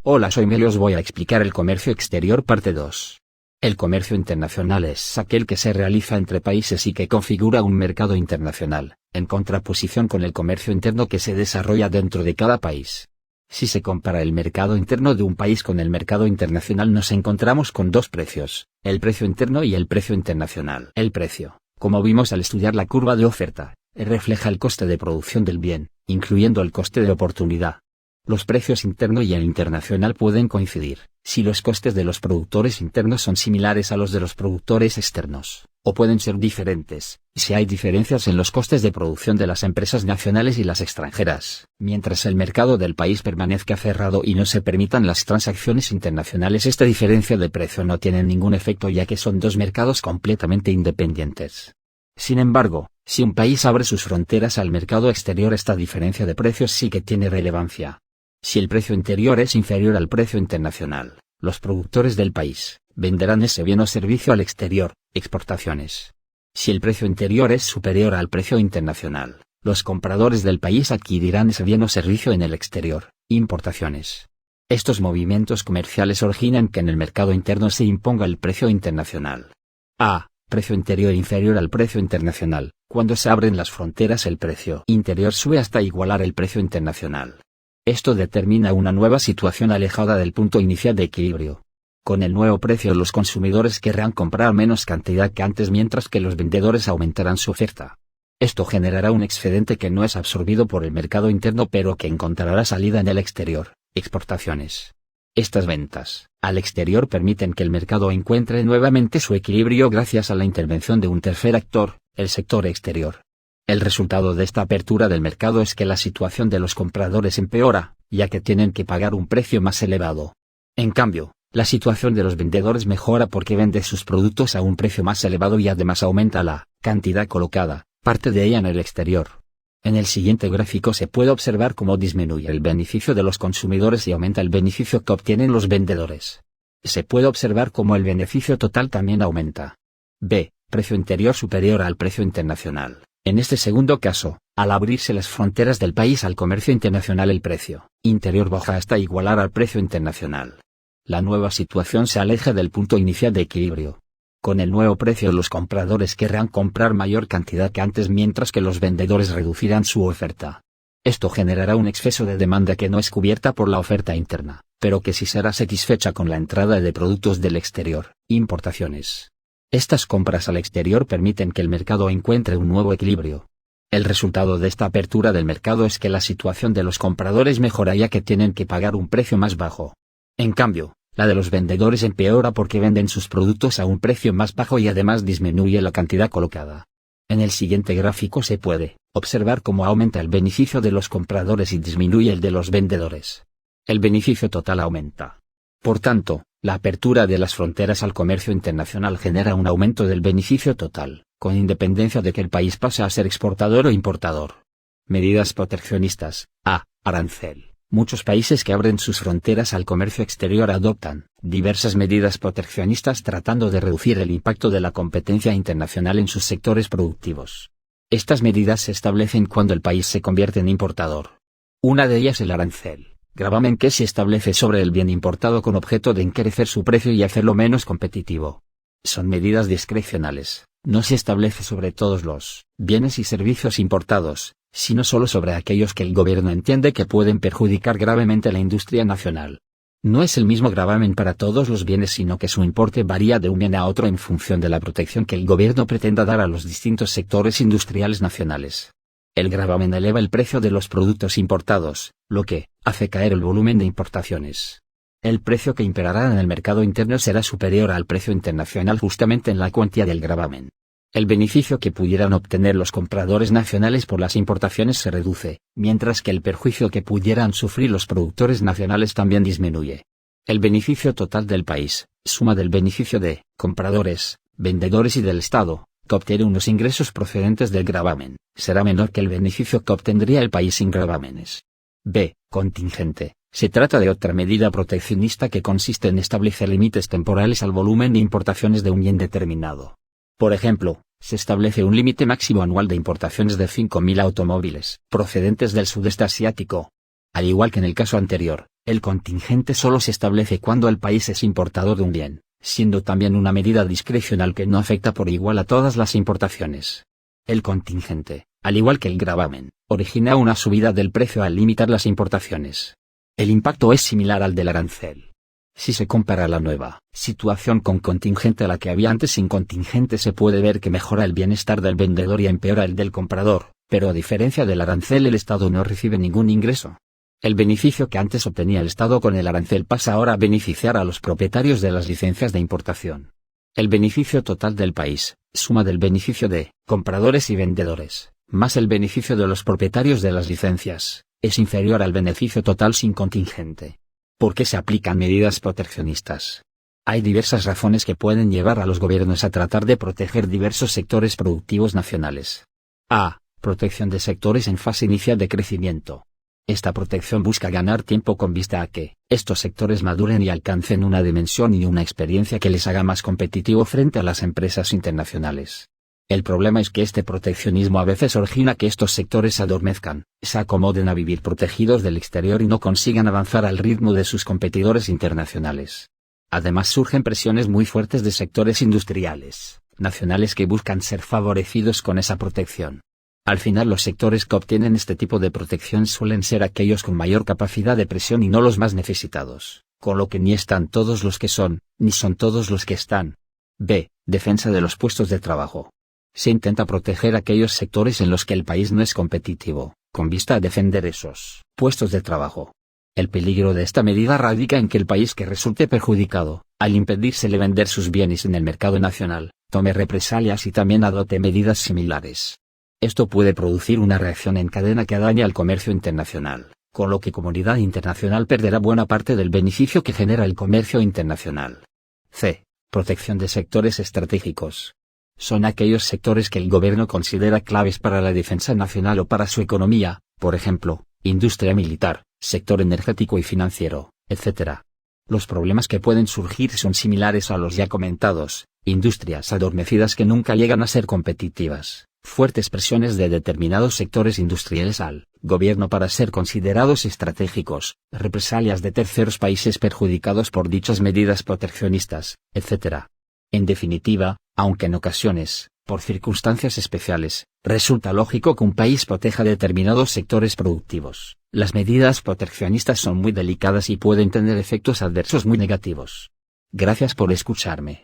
Hola, soy Meli, os voy a explicar el comercio exterior parte 2. El comercio internacional es aquel que se realiza entre países y que configura un mercado internacional, en contraposición con el comercio interno que se desarrolla dentro de cada país. Si se compara el mercado interno de un país con el mercado internacional, nos encontramos con dos precios, el precio interno y el precio internacional. El precio, como vimos al estudiar la curva de oferta, refleja el coste de producción del bien, incluyendo el coste de oportunidad. Los precios interno y el internacional pueden coincidir, si los costes de los productores internos son similares a los de los productores externos, o pueden ser diferentes, si hay diferencias en los costes de producción de las empresas nacionales y las extranjeras. Mientras el mercado del país permanezca cerrado y no se permitan las transacciones internacionales, esta diferencia de precio no tiene ningún efecto, ya que son dos mercados completamente independientes. Sin embargo, si un país abre sus fronteras al mercado exterior, esta diferencia de precios sí que tiene relevancia. Si el precio interior es inferior al precio internacional, los productores del país venderán ese bien o servicio al exterior, exportaciones. Si el precio interior es superior al precio internacional, los compradores del país adquirirán ese bien o servicio en el exterior, importaciones. Estos movimientos comerciales originan que en el mercado interno se imponga el precio internacional. A. Precio interior inferior al precio internacional. Cuando se abren las fronteras, el precio interior sube hasta igualar el precio internacional. Esto determina una nueva situación alejada del punto inicial de equilibrio. Con el nuevo precio, los consumidores querrán comprar menos cantidad que antes, mientras que los vendedores aumentarán su oferta. Esto generará un excedente que no es absorbido por el mercado interno, pero que encontrará salida en el exterior, exportaciones. Estas ventas al exterior permiten que el mercado encuentre nuevamente su equilibrio gracias a la intervención de un tercer actor, el sector exterior. El resultado de esta apertura del mercado es que la situación de los compradores empeora, ya que tienen que pagar un precio más elevado. En cambio, la situación de los vendedores mejora porque venden sus productos a un precio más elevado y además aumenta la cantidad colocada, parte de ella en el exterior. En el siguiente gráfico se puede observar cómo disminuye el beneficio de los consumidores y aumenta el beneficio que obtienen los vendedores. Se puede observar cómo el beneficio total también aumenta. B. Precio interior superior al precio internacional. En este segundo caso, al abrirse las fronteras del país al comercio internacional, el precio interior baja hasta igualar al precio internacional. La nueva situación se aleja del punto inicial de equilibrio. Con el nuevo precio, los compradores querrán comprar mayor cantidad que antes, mientras que los vendedores reducirán su oferta. Esto generará un exceso de demanda que no es cubierta por la oferta interna, pero que sí será satisfecha con la entrada de productos del exterior, importaciones. Estas compras al exterior permiten que el mercado encuentre un nuevo equilibrio. El resultado de esta apertura del mercado es que la situación de los compradores mejora, ya que tienen que pagar un precio más bajo. En cambio, la de los vendedores empeora porque venden sus productos a un precio más bajo y además disminuye la cantidad colocada. En el siguiente gráfico se puede observar cómo aumenta el beneficio de los compradores y disminuye el de los vendedores. El beneficio total aumenta. Por tanto, la apertura de las fronteras al comercio internacional genera un aumento del beneficio total, con independencia de que el país pase a ser exportador o importador. Medidas proteccionistas. A. Arancel. Muchos países que abren sus fronteras al comercio exterior adoptan diversas medidas proteccionistas tratando de reducir el impacto de la competencia internacional en sus sectores productivos. Estas medidas se establecen cuando el país se convierte en importador. Una de ellas es el arancel, gravamen que se establece sobre el bien importado con objeto de encarecer su precio y hacerlo menos competitivo. Son medidas discrecionales, no se establece sobre todos los bienes y servicios importados, sino solo sobre aquellos que el gobierno entiende que pueden perjudicar gravemente a la industria nacional. No es el mismo gravamen para todos los bienes, sino que su importe varía de un bien a otro en función de la protección que el gobierno pretenda dar a los distintos sectores industriales nacionales. El gravamen eleva el precio de los productos importados, lo que hace caer el volumen de importaciones. El precio que imperará en el mercado interno será superior al precio internacional justamente en la cuantía del gravamen. El beneficio que pudieran obtener los compradores nacionales por las importaciones se reduce, mientras que el perjuicio que pudieran sufrir los productores nacionales también disminuye. El beneficio total del país, suma del beneficio de compradores, vendedores y del Estado, que obtiene unos ingresos procedentes del gravamen, será menor que el beneficio que obtendría el país sin gravámenes. B. Contingente. Se trata de otra medida proteccionista que consiste en establecer límites temporales al volumen de importaciones de un bien determinado. Por ejemplo, se establece un límite máximo anual de importaciones de 5.000 automóviles procedentes del sudeste asiático. Al igual que en el caso anterior, el contingente solo se establece cuando el país es importador de un bien, siendo también una medida discrecional que no afecta por igual a todas las importaciones. El contingente, al igual que el gravamen, origina una subida del precio al limitar las importaciones. El impacto es similar al del arancel. Si se compara la nueva situación con contingente a la que había antes sin contingente, se puede ver que mejora el bienestar del vendedor y empeora el del comprador, pero a diferencia del arancel el Estado no recibe ningún ingreso. El beneficio que antes obtenía el Estado con el arancel pasa ahora a beneficiar a los propietarios de las licencias de importación. El beneficio total del país, suma del beneficio de compradores y vendedores, más el beneficio de los propietarios de las licencias, es inferior al beneficio total sin contingente. ¿Por qué se aplican medidas proteccionistas? Hay diversas razones que pueden llevar a los gobiernos a tratar de proteger diversos sectores productivos nacionales. A. Protección de sectores en fase inicial de crecimiento. Esta protección busca ganar tiempo con vista a que estos sectores maduren y alcancen una dimensión y una experiencia que les haga más competitivo frente a las empresas internacionales. El problema es que este proteccionismo a veces origina que estos sectores se adormezcan, se acomoden a vivir protegidos del exterior y no consigan avanzar al ritmo de sus competidores internacionales. Además surgen presiones muy fuertes de sectores industriales nacionales que buscan ser favorecidos con esa protección. Al final los sectores que obtienen este tipo de protección suelen ser aquellos con mayor capacidad de presión y no los más necesitados, con lo que ni están todos los que son, ni son todos los que están. B. Defensa de los puestos de trabajo. Se intenta proteger aquellos sectores en los que el país no es competitivo, con vista a defender esos puestos de trabajo. El peligro de esta medida radica en que el país que resulte perjudicado, al impedírsele vender sus bienes en el mercado nacional, tome represalias y también adopte medidas similares. Esto puede producir una reacción en cadena que daña al comercio internacional, con lo que comunidad internacional perderá buena parte del beneficio que genera el comercio internacional. C. Protección de sectores estratégicos. Son aquellos sectores que el gobierno considera claves para la defensa nacional o para su economía, por ejemplo, industria militar, sector energético y financiero, etc. Los problemas que pueden surgir son similares a los ya comentados: industrias adormecidas que nunca llegan a ser competitivas, fuertes presiones de determinados sectores industriales al gobierno para ser considerados estratégicos, represalias de terceros países perjudicados por dichas medidas proteccionistas, etc. En definitiva, aunque en ocasiones, por circunstancias especiales, resulta lógico que un país proteja determinados sectores productivos, las medidas proteccionistas son muy delicadas y pueden tener efectos adversos muy negativos. Gracias por escucharme.